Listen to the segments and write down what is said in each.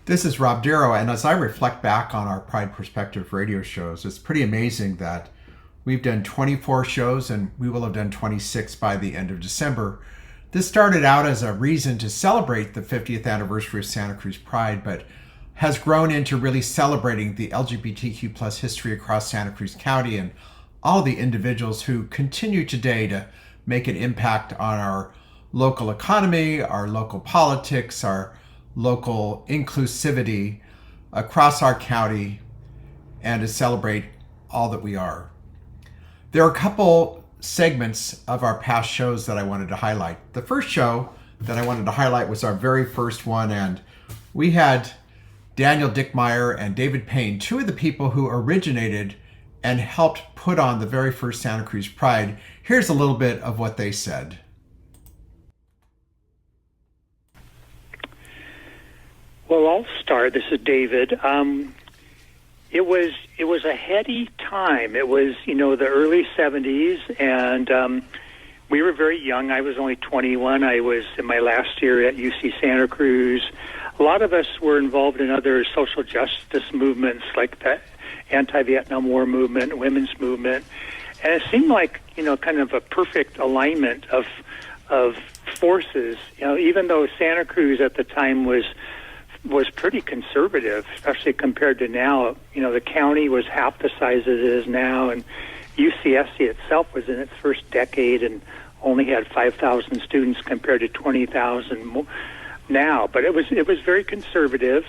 This is Rob Darrow, and as I reflect back on our Pride Perspective radio shows, it's pretty amazing that we've done 24 shows and we will have done 26 by the end of December. This started out as a reason to celebrate the 50th anniversary of Santa Cruz Pride, but has grown into really celebrating the LGBTQ plus history across Santa Cruz County and all the individuals who continue today to make an impact on our local economy, our local politics, our local inclusivity across our county, and to celebrate all that we are. There are a couple segments of our past shows that I wanted to highlight. The first show that I wanted to highlight was our very first one, and we had Daniel Dickmeyer and David Payne, two of the people who originated and helped put on the very first Santa Cruz Pride. Here's a little bit of what they said. Well, I'll start. This is David. It was a heady time. It was, the early 70s, and we were very young. I was only 21. I was in my last year at UC Santa Cruz. A lot of us were involved in other social justice movements like the anti-Vietnam War movement, women's movement, and it seemed like, kind of a perfect alignment of forces. Even though Santa Cruz at the time was pretty conservative, especially compared to now. The county was half the size it is now, and UCSC itself was in its first decade and only had 5,000 students compared to 20,000 now. But it was very conservative.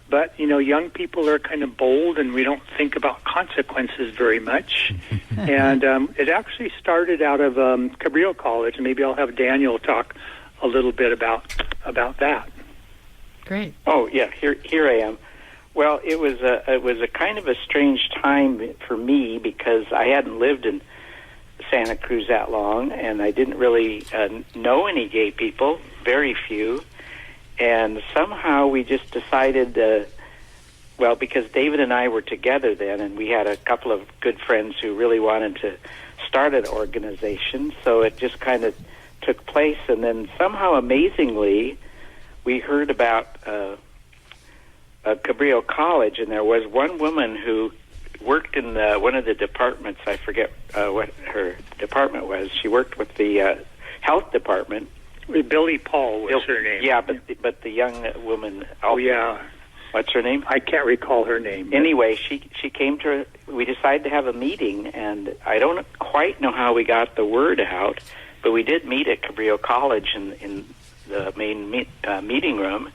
But, young people are kind of bold, and we don't think about consequences very much. And it actually started out of Cabrillo College, and maybe I'll have Daniel talk a little bit about that. Great. Oh yeah, here I am. Well, it was a kind of a strange time for me because I hadn't lived in Santa Cruz that long, and I didn't really know any gay people, very few, and somehow we just decided. Because David and I were together then, and we had a couple of good friends who really wanted to start an organization, so it just kind of took place, and then somehow, amazingly, we heard about Cabrillo College, and there was one woman who worked in one of the departments. I forget what her department was. She worked with the health department. Billy Paul was her name. Yeah, but the young woman. Oh, yeah. What's her name? I can't recall her name. Anyway, she came to. We decided to have a meeting, and I don't quite know how we got the word out, but we did meet at Cabrillo College in the main meeting room,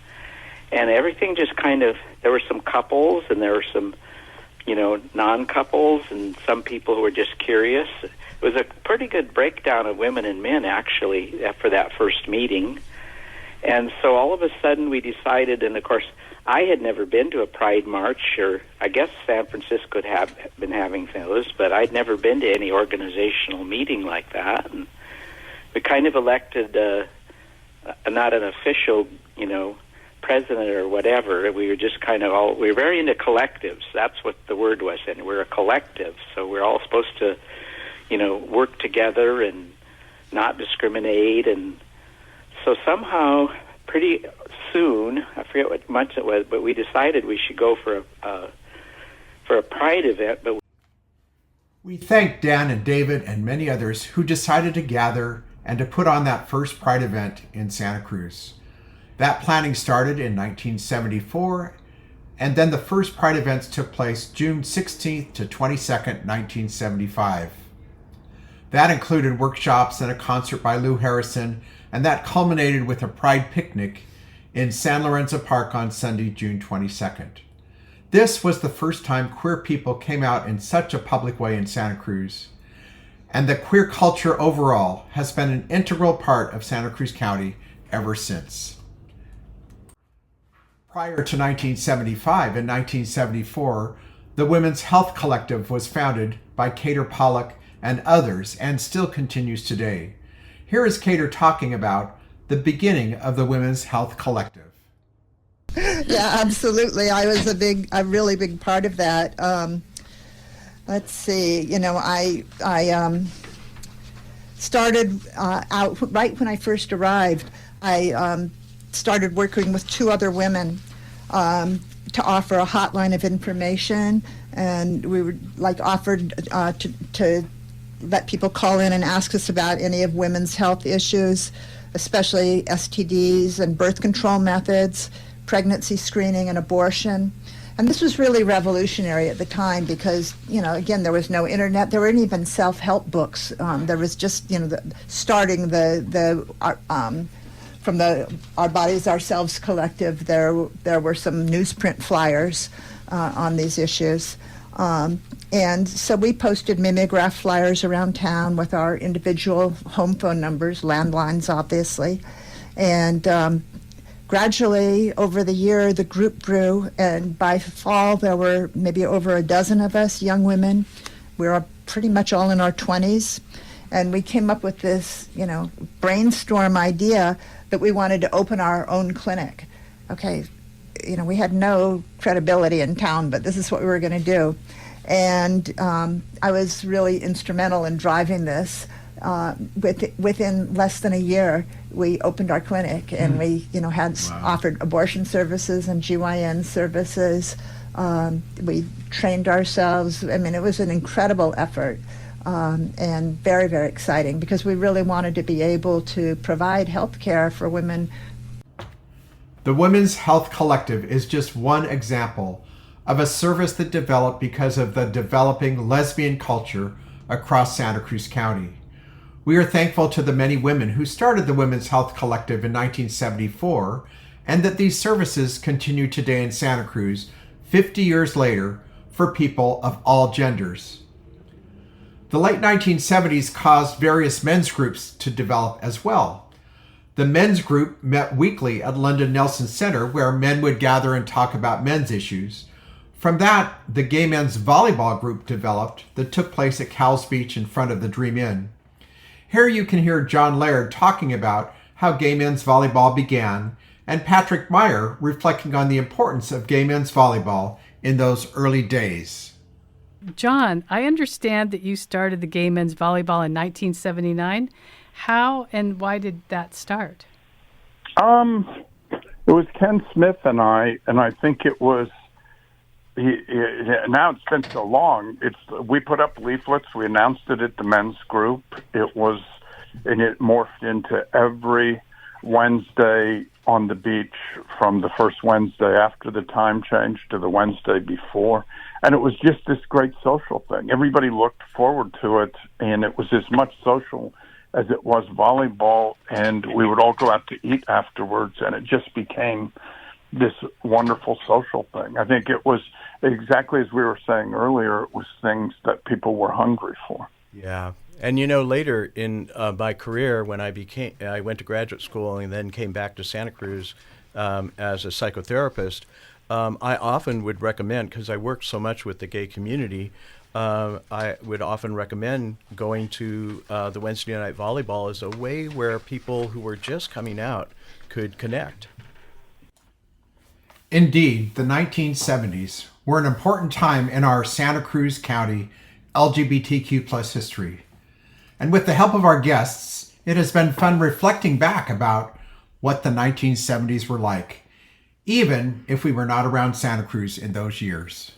and everything just kind of, there were some couples and there were some, non-couples and some people who were just curious. It was a pretty good breakdown of women and men, actually, for that first meeting. And so all of a sudden we decided, and of course, I had never been to a Pride March, or I guess San Francisco had been having those, but I'd never been to any organizational meeting like that. And we kind of elected not an official, president or whatever. We were just kind of we were very into collectives. That's what the word was, and we're a collective. So we're all supposed to, work together and not discriminate. And so somehow, pretty soon, I forget what month it was, but we decided we should go for a Pride event. But We thank Dan and David and many others who decided to gather and to put on that first Pride event in Santa Cruz. That planning started in 1974, and then the first Pride events took place June 16th to 22nd, 1975. That included workshops and a concert by Lou Harrison, and that culminated with a Pride picnic in San Lorenzo Park on Sunday, June 22nd. This was the first time queer people came out in such a public way in Santa Cruz, and the queer culture overall has been an integral part of Santa Cruz County ever since. Prior to 1975 and 1974, the Women's Health Collective was founded by Cater Pollock and others and still continues today. Here is Cater talking about the beginning of the Women's Health Collective. Yeah, absolutely. I was a really big part of that. Let's see, I started out right when I first arrived. I started working with two other women to offer a hotline of information, and we were offered to let people call in and ask us about any of women's health issues, especially STDs and birth control methods, pregnancy screening and abortion. And this was really revolutionary at the time because, again, there was no internet. There weren't even self-help books. There was just, starting from the Our Bodies Ourselves collective. There were some newsprint flyers on these issues. And so we posted mimeograph flyers around town with our individual home phone numbers, landlines, obviously. And gradually, over the year, the group grew, and by fall, there were maybe over a dozen of us, young women. We were pretty much all in our 20s, and we came up with this, brainstorm idea that we wanted to open our own clinic. Okay, we had no credibility in town, but this is what we were going to do. And I was really instrumental in driving this. Within less than a year, we opened our clinic, and we, had offered abortion services and GYN services. We trained ourselves. I mean, it was an incredible effort, and very, very exciting because we really wanted to be able to provide health care for women. The Women's Health Collective is just one example of a service that developed because of the developing lesbian culture across Santa Cruz County. We are thankful to the many women who started the Women's Health Collective in 1974, and that these services continue today in Santa Cruz 50 years later for people of all genders. The late 1970s caused various men's groups to develop as well. The men's group met weekly at London Nelson Center, where men would gather and talk about men's issues. From that, the gay men's volleyball group developed that took place at Cowles Beach in front of the Dream Inn. Here you can hear John Laird talking about how gay men's volleyball began, and Patrick Meyer reflecting on the importance of gay men's volleyball in those early days. John, I understand that you started the gay men's volleyball in 1979. How and why did that start? It was Ken Smith and I think it was. Now it's been so long. We put up leaflets. We announced it at the men's group. It morphed into every Wednesday on the beach from the first Wednesday after the time change to the Wednesday before. And it was just this great social thing. Everybody looked forward to it, and it was as much social as it was volleyball. And we would all go out to eat afterwards, and it just became this wonderful social thing. I think it was exactly as we were saying earlier, it was things that people were hungry for. Yeah. And later in my career, when I went to graduate school and then came back to Santa Cruz as a psychotherapist, I often would recommend, because I worked so much with the gay community, I would often recommend going to the Wednesday night volleyball as a way where people who were just coming out could connect. Indeed, the 1970s were an important time in our Santa Cruz County LGBTQ plus history. And with the help of our guests, it has been fun reflecting back about what the 1970s were like, even if we were not around Santa Cruz in those years.